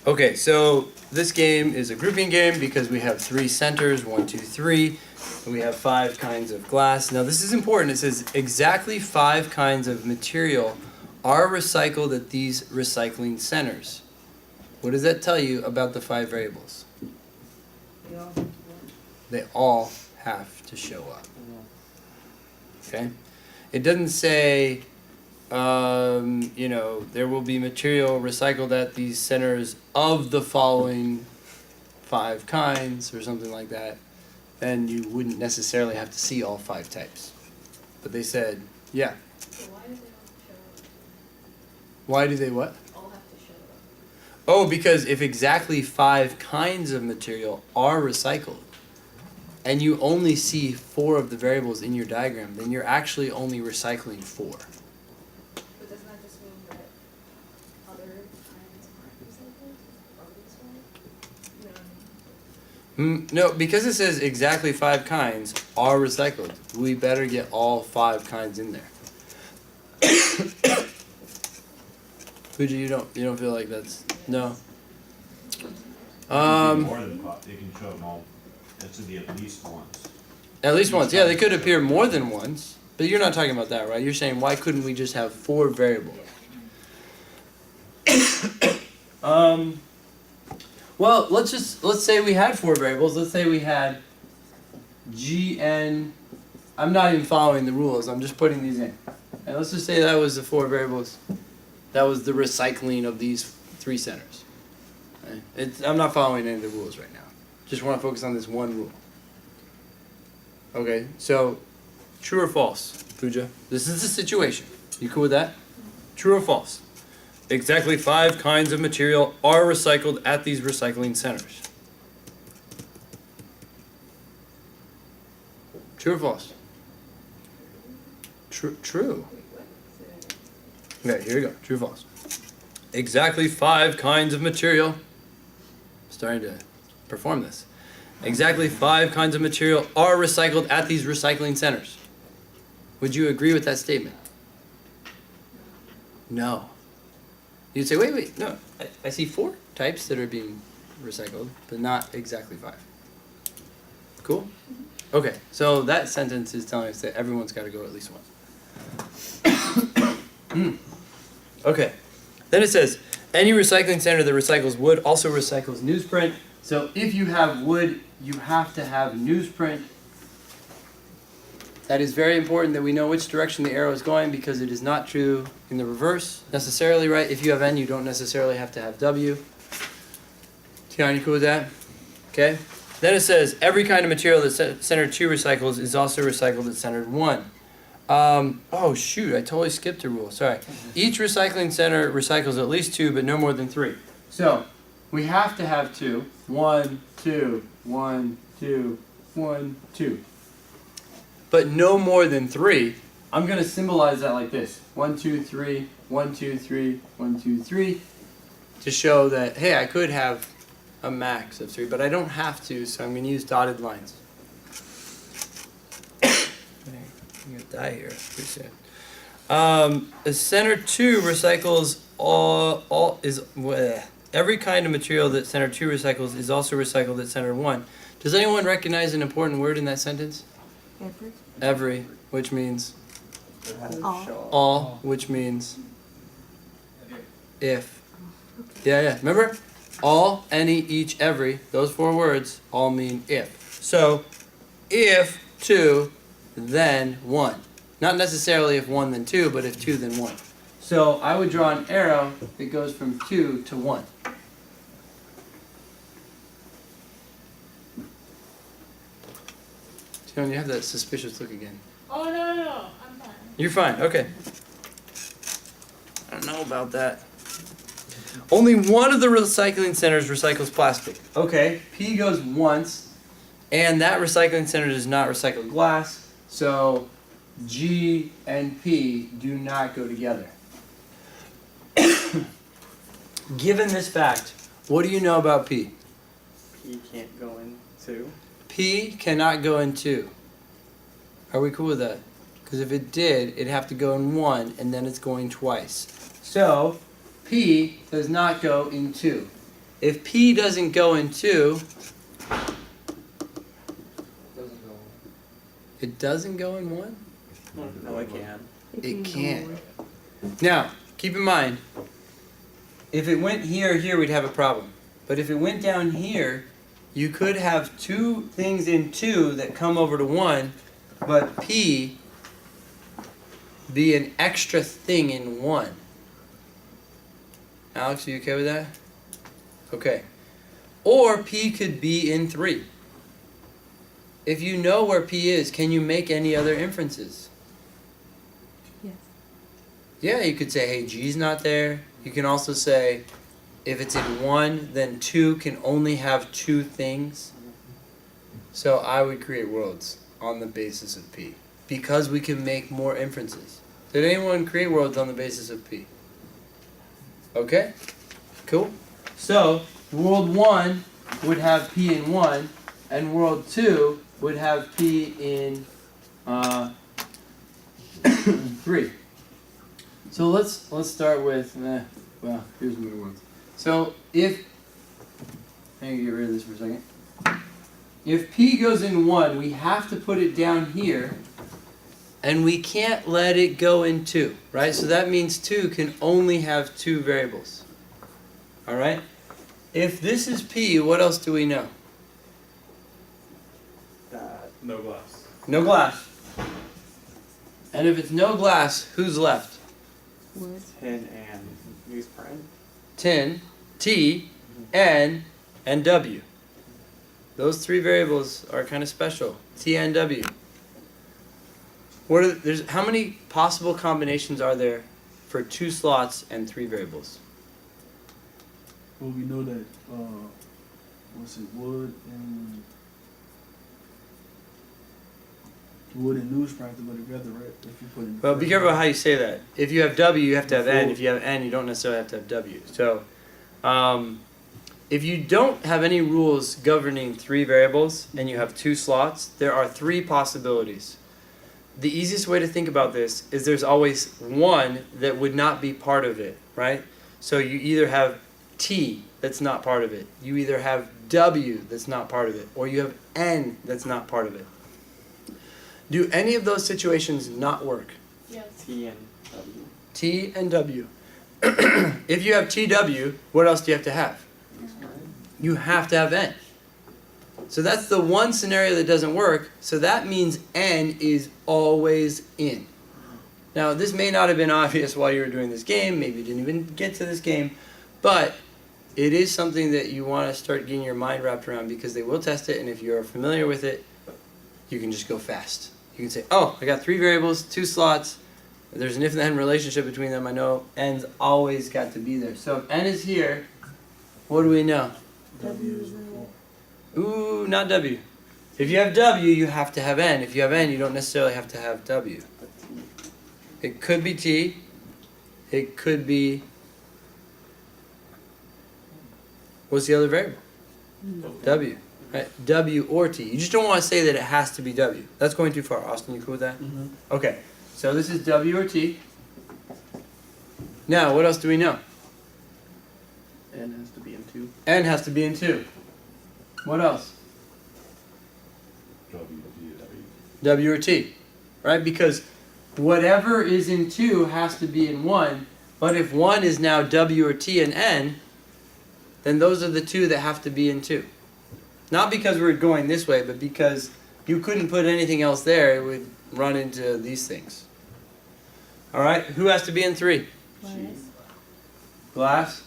Okay, so this game is a grouping game because we have 3 centers, 1, 2, 3, and we have 5 kinds of glass. Now this is important. It says exactly 5 kinds of material are recycled at these recycling centers. What does that tell you about the 5 variables? They all have to show up. Okay? It doesn't say, you know, there will be material recycled at these centers of the following 5 kinds or something like that. Then you wouldn't necessarily have to see all 5 types. But they said, yeah. So why do they all show up? Why do they what? All have to show up. Oh, because if exactly 5 kinds of material are recycled, and you only see 4 of the variables in your diagram, then you're actually only recycling 4. But doesn't that just mean that other kinds aren't recycled? Or this one? You know what I mean? No, because it says exactly 5 kinds are recycled, we better get all 5 kinds in there. Fuji, you don't feel like that's no. More than 5. They can show them all. That should be at least once. At least once, yeah. They could appear more than once, but you're not talking about that, right? You're saying why couldn't we just have 4 variables? Well, let's say we had 4 variables. Let's say we had GN. I'm not even following the rules. I'm just putting these in. And let's just say that was the 4 variables. That was the recycling of these 3 centers. Right? I'm not following any of the rules right now. Just want to focus on this one rule. Okay, so true or false, Pooja? This is the situation. You cool with that? True or false? Exactly 5 kinds of material are recycled at these recycling centers. True or false? True. Okay, here we go. True or false? Exactly 5 kinds of material. Starting to perform this. Exactly 5 kinds of material are recycled at these recycling centers. Would you agree with that statement? No. You'd say, wait, no. I see 4 types that are being recycled, but not exactly 5. Cool? Okay, so that sentence is telling us that everyone's got to go at least once. Okay. Then it says, any recycling center that recycles wood also recycles newsprint. So if you have wood, you have to have newsprint. That is very important that we know which direction the arrow is going because it is not true in the reverse necessarily, right? If you have N, you don't necessarily have to have W. Tiana, you cool with that? Okay. Then it says, every kind of material that center 2 recycles is also recycled at center 1. Oh shoot, I totally skipped a rule, sorry. Each recycling center recycles at least 2, but no more than 3. So, we have to have 2. 1, 2, 1, 2, 1, 2. But no more than 3. I'm going to symbolize that like this. 1, 2, 3, 1, 2, 3, 1, 2, 3. To show that, hey, I could have a max of 3, but I don't have to, so I'm going to use dotted lines. I'm going to die here pretty soon. The center 2 recycles every kind of material that center 2 recycles is also recycled at center 1. Does anyone recognize an important word in that sentence? Every. Every, which means? All. All, which means? If. Yeah. Remember? All, any, each, every. Those 4 words all mean if. So, if 2, then 1. Not necessarily if 1 then 2, but if 2 then 1. So I would draw an arrow that goes from 2 to 1. Tiana, you have that suspicious look again. Oh, no. I'm fine. You're fine, okay. I don't know about that. Only one of the recycling centers recycles plastic. Okay, P goes once, and that recycling center does not recycle glass, so G and P do not go together. Given this fact, what do you know about P? P can't go in 2. P cannot go in 2. Are we cool with that? Because if it did, it'd have to go in 1, and then it's going twice. So, P does not go in 2. if P doesn't go in 2, it doesn't go in 1? No, I can. It can't. Now, keep in mind, if it went here or here, we'd have a problem. But if it went down here, you could have 2 things in 2 that come over to 1, but P be an extra thing in 1. Alex, are you okay with that? Okay. Or P could be in 3. If you know where P is, can you make any other inferences? Yes. Yeah, you could say, hey, G's not there. You can also say, if it's in 1, then 2 can only have 2 things. So I would create worlds on the basis of P, because we can make more inferences. Did anyone create worlds on the basis of P? Okay, cool. So world 1 would have P in 1, and world 2 would have P in 3. So let's start with, well, here's my worlds. So if, I'm going to get rid of this for a second. If P goes in 1, we have to put it down here, and we can't let it go in 2, right? So that means 2 can only have 2 variables. All right? If this is P, what else do we know? No glass. No glass. And if it's no glass, who's left? Wood. Tin and newsprint. Tin, T, N, and W. Those 3 variables are kind of special. T, N, W. How many possible combinations are there for 2 slots and 3 variables? Well, we know that, wood and newsprint to go together, right? If you put in. Well, be careful how you say that. If you have W, you have to have N. If you have N, you don't necessarily have to have W. So, if you don't have any rules governing 3 variables and you have 2 slots, there are 3 possibilities. The easiest way to think about this is there's always one that would not be part of it, right? So you either have T that's not part of it, you either have W that's not part of it, or you have N that's not part of it. Do any of those situations not work? Yes. T and W. T and W. If you have TW, what else do you have to have? You have to have N. So that's the one scenario that doesn't work, so that means N is always in. Now, this may not have been obvious while you were doing this game, maybe you didn't even get to this game, but it is something that you want to start getting your mind wrapped around, because they will test it, and if you're familiar with it, you can just go fast. You can say, oh, I got 3 variables, 2 slots, there's an if and then relationship between them, I know N's always got to be there. So if N is here, what do we know? W is in it. Ooh, not W. If you have W, you have to have N. If you have N, you don't necessarily have to have W. It could be T. It could be... What's the other variable? W. Right? W or T. You just don't want to say that it has to be W. That's going too far. Austin, you cool with that? Mm-hmm. Okay. So this is W or T. Now, what else do we know? N has to be in 2. N has to be in 2. What else? W or T, right? Because whatever is in 2 has to be in 1, but if 1 is now W or T and N, then those are the 2 that have to be in 2. Not because we're going this way, but because you couldn't put anything else there, it would run into these things. Alright, who has to be in 3? Glass.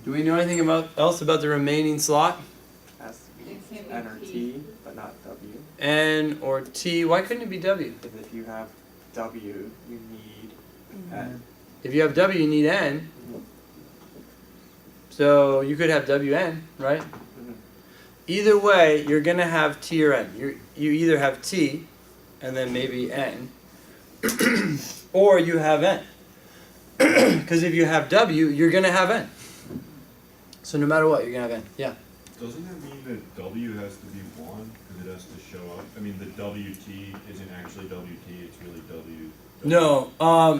Do we know anything else about the remaining slot? Has to be It can't be N or P. T, but not W. N or T? Why couldn't it be W? Because if you have W, you need N. If you have W, you need N. So you could have WN, right? Mhm. Either way, you're going to have T or N. You either have T, and then maybe N, or you have N. Because if you have W, you're going to have N. So no matter what, you're going to have N. Yeah. Doesn't that mean that W has to be 1, because it has to show up? I mean, the WT isn't actually WT, it's really W. No,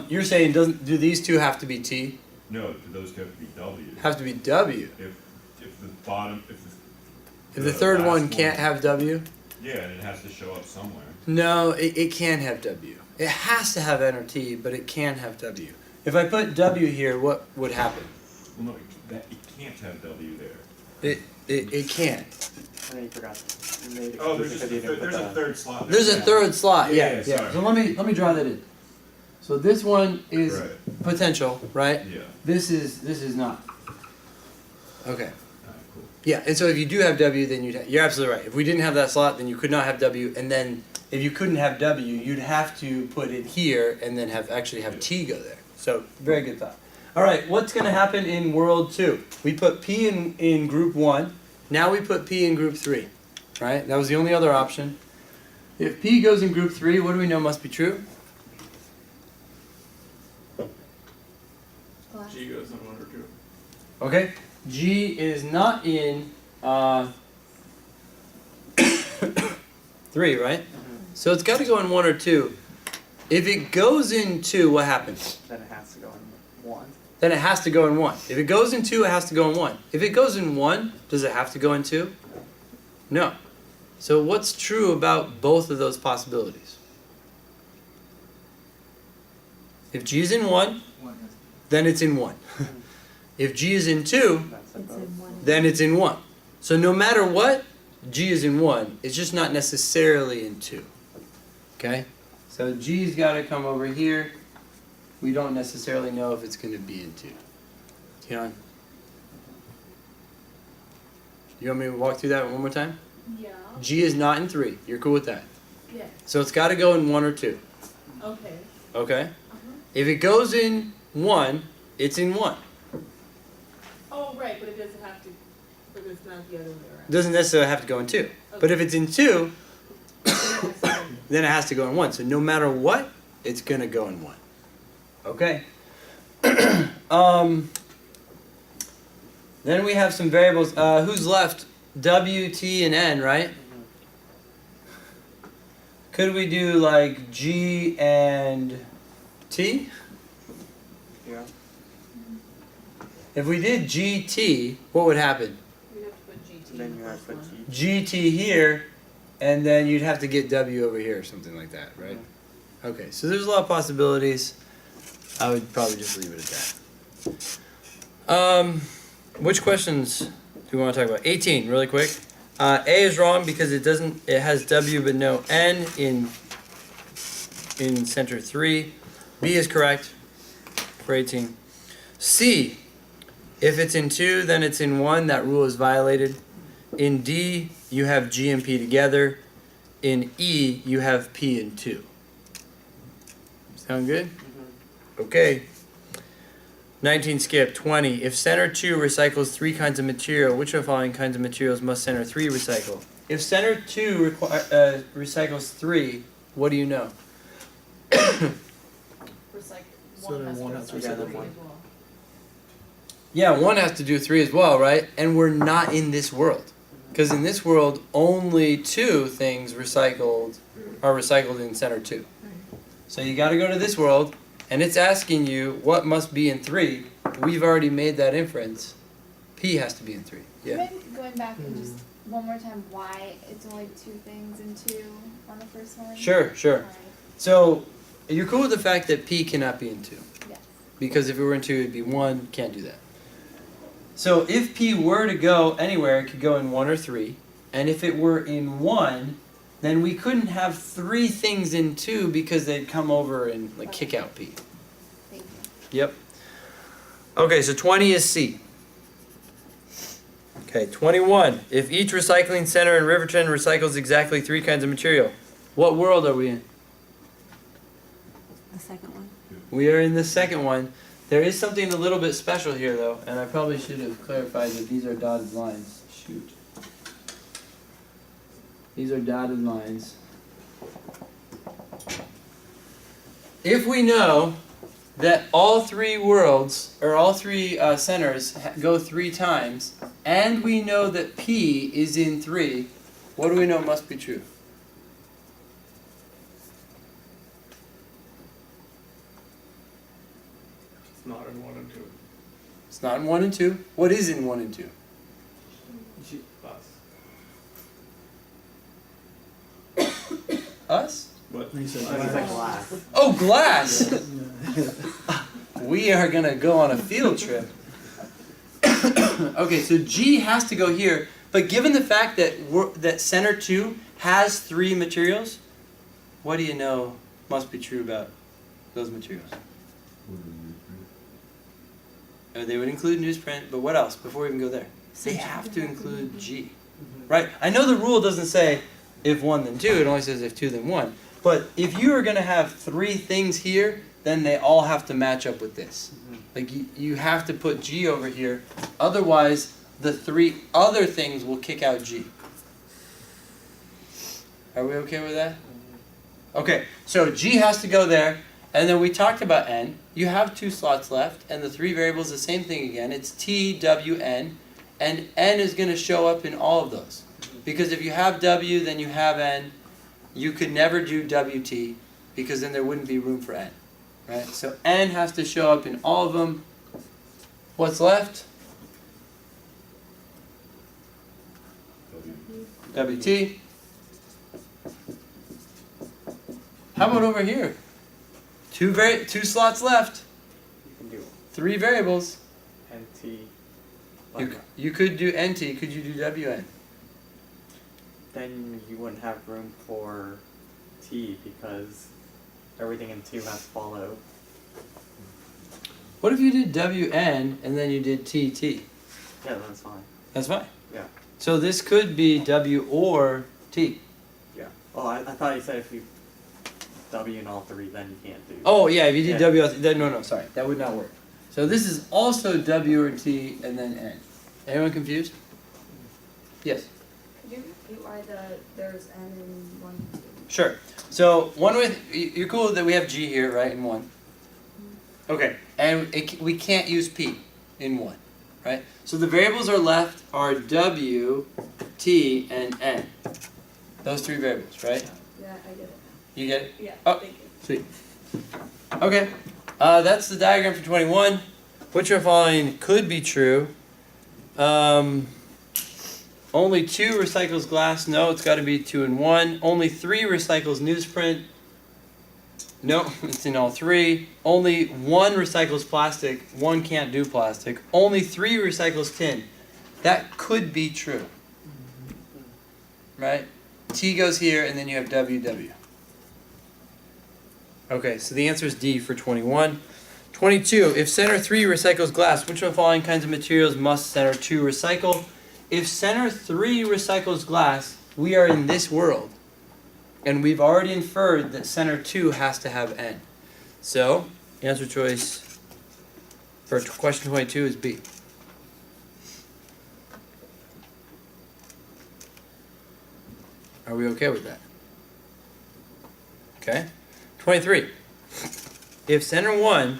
you're saying do these 2 have to be T? No, those have to be W. Have to be W. If the bottom, If the third last one can't have W, yeah, and it has to show up somewhere. no, it can have W. It has to have N or T, but it can have W. If I put W here, what would happen? Well, no, it can't have W there. It can. I think you forgot. You made it Oh, confusing because you didn't put there's a the- third slot there. There's a third slot. Yeah, Yeah, yeah, yeah. sorry. So let me draw that in. So this one is Right. potential, right? Yeah. This is not. Okay. Alright, cool. Yeah, and so if you do have W, then you're absolutely right. If we didn't have that slot, then you could not have W, and then if you couldn't have W, you'd have to put it here and then actually have T go there. So very good thought. All right, what's going to happen in world 2? We put P in group 1. Now we put P in group 3, right? That was the only other option. If P goes in group 3, what do we know must be true? Glass. G goes in 1 or 2. Okay, G is not in 3, right? So it's got to go in 1 or 2. If it goes in 2, what happens? Then it has to go in 1. Then it has to go in 1. If it goes in 2, it has to go in 1. If it goes in 1, does it have to go in 2? No. So what's true about both of those possibilities? If G is in 1, then it's in 1. If G is in 2, That's It's in both. one. then it's in 1. So no matter what, G is in 1. It's just not necessarily in 2. Okay? So G's got to come over here. We don't necessarily know if it's going to be in 2. Tian? You want me to walk through that one more time? Yeah. G is not in 3. You're cool with that? Yeah. So it's got to go in 1 or 2. Okay. Okay? Uh-huh. If it goes in 1, it's in 1. Oh, right, but it doesn't have to, but it's not the other way around. It doesn't necessarily have to go in 2. But if it's in 2, Okay. then it has to go in 1. So no matter what, it's going to go in 1. Okay. Then we have some variables. Who's left? W, T, and N, right? Could we do like G and T? Yeah. If we did GT, what would happen? We'd have to put GT Then in you the have to first put one. G. GT here, and then you'd have to get W over here or something like that, right? Okay, so there's a lot of possibilities. I would probably just leave it at that. Which questions do we want to talk about? 18, really quick. A is wrong because it has W but no N in center 3. B is correct for 18. C, if it's in 2, then it's in 1. That rule is violated. In D, you have G and P together. In E, you have P and 2. Sound good? Okay. 19 skip. 20. If center 2 recycles 3 kinds of material, which of the following kinds of materials must center 3 recycle? If center 2 recycles 3, what do you know? Recycle. So then one has to recycle three one. as well. Yeah, 1 has to do 3 as well, right? And we're not in this world. Because in this world, only 2 things are recycled in center 2. So you got to go to this world, and it's asking you what must be in 3. We've already made that inference. P has to be in 3. Yeah. Maybe going back and just one more time, why it's only 2 things and 2 on the first one? Sure, sure. Alright, So you're cool with the fact that P cannot be in 2. yes. Because if it were in 2, it'd be 1. Can't do that. So if P were to go anywhere, it could go in 1 or 3. And if it were in 1, then we couldn't have 3 things in 2 because they'd come over and like kick out P. Thank you. Yep. Okay, so 20 is C. Okay, 21. If each recycling center in Riverton recycles exactly 3 kinds of material, what world are we in? The second one. We are in the second one. There is something a little bit special here, though, and I probably should have clarified that these are dotted lines. Shoot. These are dotted lines. If we know that all 3 worlds, or all 3 centers go 3 times, and we know that P is in 3, what do we know must be true? It's not in 1 and 2. not in 1 and 2. What is in 1 and 2? G. Us? What? He said It's like glass. Oh, glass! We are gonna go on a field trip. Okay, so G has to go here, but given the fact that that center 2 has 3 materials, what do you know must be true about those materials? They would include newsprint, but what else? Before we even go there, they have to include G, right? I know the rule doesn't say if 1 then 2; it only says if 2 then 1. But if you are going to have 3 things here, then they all have to match up with this. Like you have to put G over here, otherwise the 3 other things will kick out G. Are we okay with that? Okay, so G has to go there, and then we talked about N. You have 2 slots left, and the 3 variables, the same thing again. It's T, W, N, and N is going to show up in all of those. Because if you have W, then you have N. You could never do WT, because then there wouldn't be room for N. Right? So N has to show up in all of them. What's left? WT. How about over here? 2 slots left. You can do 3 variables. NT. You could do NT. Could you do WN? Then you wouldn't have room for T because everything in 2 has to follow. What if you did WN and then you did TT? Yeah, that's fine. That's fine. Yeah. So this could be W or T. Yeah. Oh, I thought you said if you W in all 3, then you can't do. Oh yeah, if you did Yeah. W, then no, sorry, that would not work. So this is also W or T and then N. Anyone confused? Yes. Could you repeat why there's N in 1 and 2? Sure. So one way, you're cool that we have G here, right, in 1. Okay, and we can't use P in 1, right? So the variables are left are W, T, and N. Those 3 variables, right? Yeah, I get it. You get it? Yeah, Oh. thank you. Sweet. Okay, that's the diagram for 21. Which of the following could be true? Only 2 recycles glass. No, it's got to be 2 and 1. Only 3 recycles newsprint. No, it's in all 3. Only 1 recycles plastic. 1 can't do plastic. Only 3 recycles tin. That could be true. Right? T goes here, and then you have WW. Okay, so the answer is D for 21. 22. If center 3 recycles glass, which of the following kinds of materials must center 2 recycle? If center 3 recycles glass, we are in this world. And we've already inferred that center 2 has to have N. So, answer choice for question 22 is B. Are we okay with that? Okay. 23. If center 1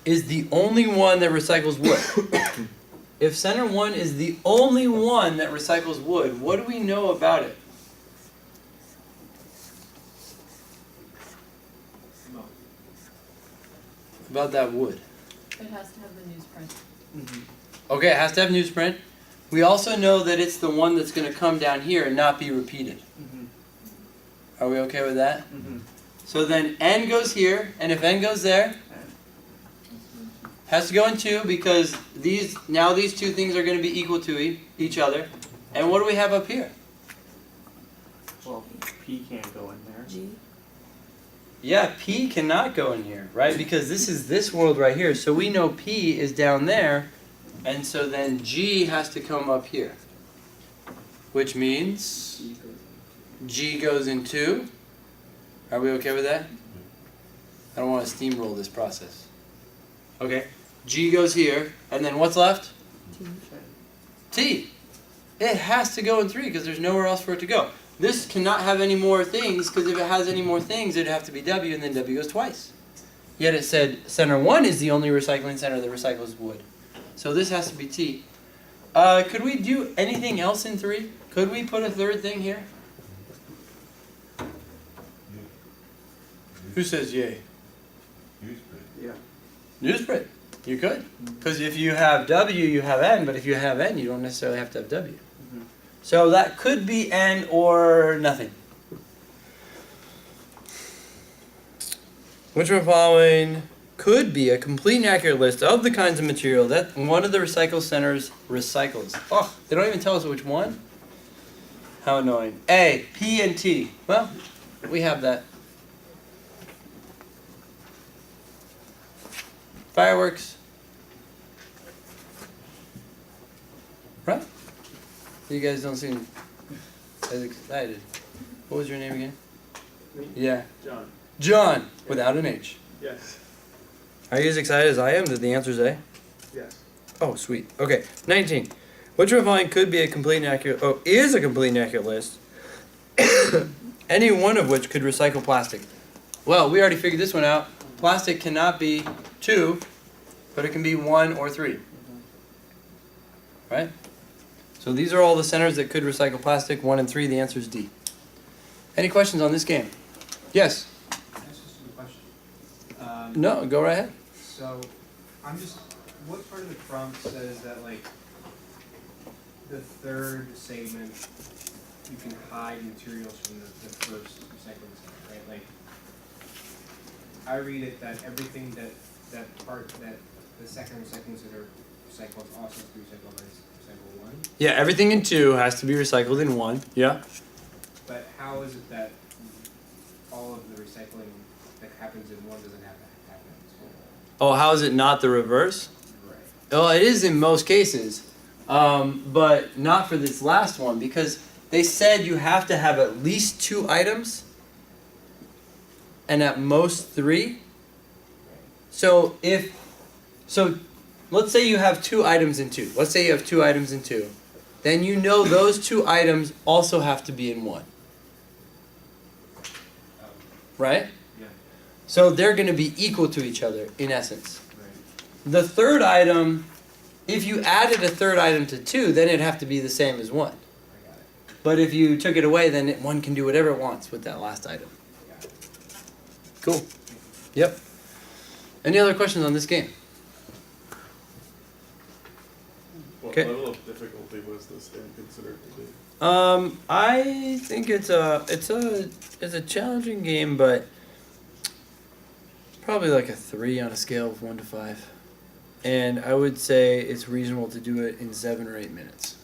is the only one that recycles wood, if center 1 is the only one that recycles wood, what do we know about it? No. About that wood. It has to have the newsprint. Okay, it has to have newsprint. We also know that it's the one that's going to come down here and not be repeated. Are we okay with that? So then N goes here, and if N goes there, has to go in 2 because these 2 things are going to be equal to each other. And what do we have up here? Well, P can't go in there. G. Yeah, P cannot go in here, right? Because this is this world right here. So we know P is down there, and so then G has to come up here. Which means G goes in 2. Are we okay with that? I don't want to steamroll this process. Okay. G goes here, and then what's left? T. It has to go in 3 because there's nowhere else for it to go. This cannot have any more things because if it has any more things, it'd have to be W, and then W goes twice. Yet it said center 1 is the only recycling center that recycles wood. So this has to be T. Could we do anything else in 3? Could we put a third thing here? Who says yay? Newsprint. Yeah. Newsprint. You could. Because if you have W, you have N, but if you have N, you don't necessarily have to have W. Mhm. So that could be N or nothing. Which one following could be a complete and accurate list of the kinds of material that one of the recycle centers recycles? Oh, they don't even tell us which one? How annoying. A, P, and T. Well, we have that. Fireworks. Right? You guys don't seem as excited. What was your name again? Me? Yeah. John. John, without an H. Yes. Are you as excited as I am that the answer's A? Yes. Oh, sweet. Okay, 19. Which one following could be a complete and accurate, is a complete and accurate list, any one of which could recycle plastic? Well, we already figured this one out. Plastic cannot be 2, but it can be 1 or 3. Right? So these are all the centers that could recycle plastic, 1 and 3. The answer is D. Any questions on this game? Yes? That's just a question. No, go right ahead. So, what part of the prompt says that, like, the third segment, you can hide materials from the first recycling center, right? Like, I read it that everything that part that the second recycling center recycles also has to be recycled by recycle 1. Yeah, everything in 2 has to be recycled in 1. Yeah. But how is it that all of the recycling that happens in 1 doesn't have to happen in 2? Oh, how is it not the reverse? Right. Well, it is in most cases, but not for this last one because they said you have to have at least 2 items and at most 3. So let's say you have 2 items in 2. Let's say you have 2 items in 2. Then you know those 2 items also have to be in 1. Right? Yeah. So they're going to be equal to each other in essence. Right. The third item, if you added a third item to 2, then it'd have to be the same as 1. I got it. But if you took it away, then 1 can do whatever it wants with that last item. Got it. Cool. Yep. Any other questions on this game? What Okay. level of difficulty was this game considered to be? I think it's a challenging game, but probably like a 3 on a scale of 1 to 5. And I would say it's reasonable to do it in 7 or 8 minutes.